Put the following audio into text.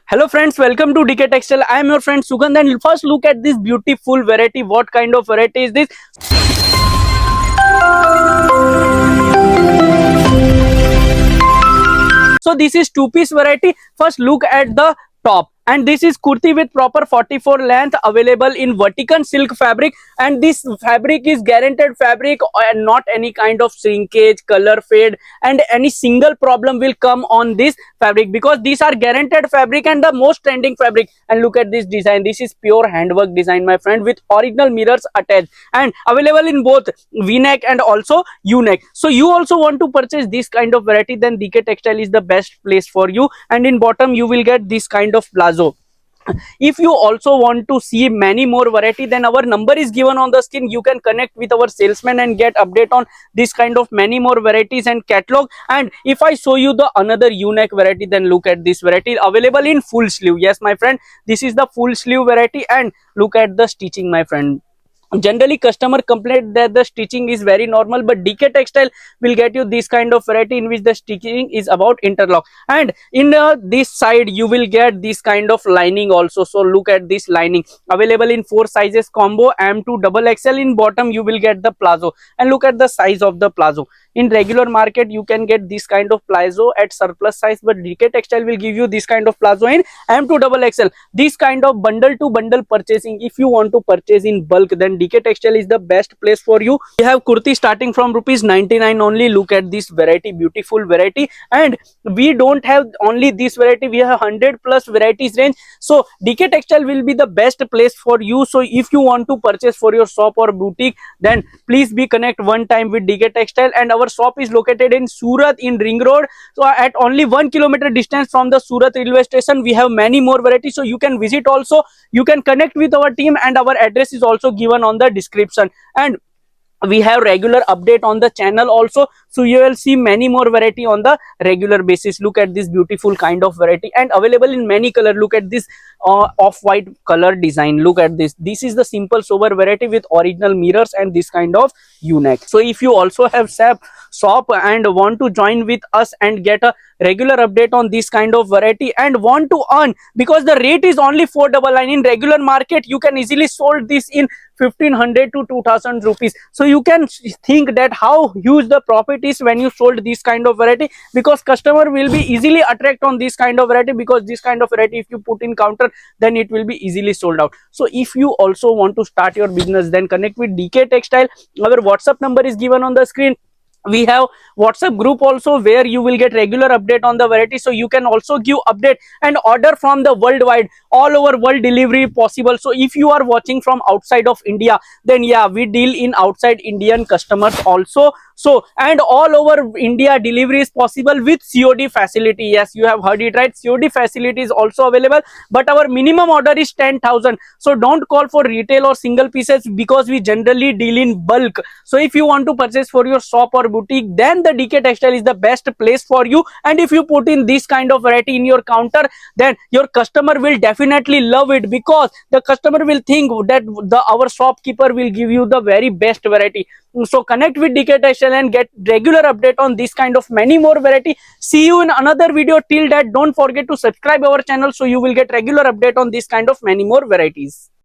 Hello friends, welcome to DK Textile. I am your friend Sugandh, and first look at this beautiful variety. What kind of variety is this? So this is two-piece variety. First look at the top, and this is kurti with proper 44 length, available in vertical silk fabric, and this fabric is guaranteed fabric and not any kind of shrinkage, color fade, and any single problem will come on this fabric because these are guaranteed fabric and the most trending fabric. And look at this design. This is pure handwork design, my friend, with original mirrors attached and available in both v-neck and also u-neck. So you also want to purchase this kind of variety, then DK Textile is the best place for you. And in bottom you will get this kind of plazo. If you also want to see many more variety, then our number is given on the screen. You can connect with our salesman and get update on this kind of many more varieties and catalog. And if I show you the another u-neck variety, then look at this variety available in full sleeve. Yes my friend, this is the full sleeve variety, and look at the stitching, my friend. Generally customer complain that the stitching is very normal, but DK Textile will get you this kind of variety in which the stitching is about interlock, and in this side you will get this kind of lining also. So look at this lining available in 4 sizes combo M to double XL. In bottom you will get the plazo, and look at the size of the plazo. In regular market you can get this kind of plazo at surplus size, but DK Textile will give you this kind of plazo in M to double XL. This kind of bundle to bundle purchasing, if you want to purchase in bulk, then DK Textile is the best place for you. We have kurti starting from rupees 99 only. Look at this variety, beautiful variety. And we don't have only this variety, we have 100 plus varieties range. So DK Textile will be the best place for you. So if you want to purchase for your shop or boutique, then please be connect one time with DK Textile. And our shop is located in Surat in Ring Road. So at only 1 kilometer distance from the Surat railway station, we have many more varieties. So you can visit also, you can connect with our team, and our address is also given on the description. And we have regular update on the channel also, so you will see many more variety on the regular basis. Look at this beautiful kind of variety and available in many color. Look at this off-white color design. Look at this. This is the simple sober variety with original mirrors and this kind of u-neck. So if you also have shop and want to join with us and get a regular update on this kind of variety and want to earn, because the rate is only 499. In regular market you can easily sold this in 1500 to 2000 rupees. So you can think that how huge the profit is when you sold this kind of variety, because customer will be easily attract on this kind of variety, because this kind of variety if you put in counter, then it will be easily sold out. So if you also want to start your business, then connect with DK Textile. Our WhatsApp number is given on the screen. We have WhatsApp group also, where you will get regular update on the variety. So you can also give update and order from the worldwide, all over world delivery possible. So if you are watching from outside of India, then yeah, we deal in outside Indian customers also. So and all over India delivery is possible with COD facility. Yes, you have heard it right, COD facility is also available, but our minimum order is 10,000. So don't call for retail or single pieces, because we generally deal in bulk. So if you want to purchase for your shop or boutique, then the DK Textile is the best place for you. And if you put in this kind of variety in your counter, then your customer will definitely love it, because the customer will think that our shopkeeper will give you the very best variety. So connect with DK Textile and get regular update on this kind of many more variety. See you in another video. Till that, don't forget to subscribe our channel, so you will get regular update on this kind of many more varieties.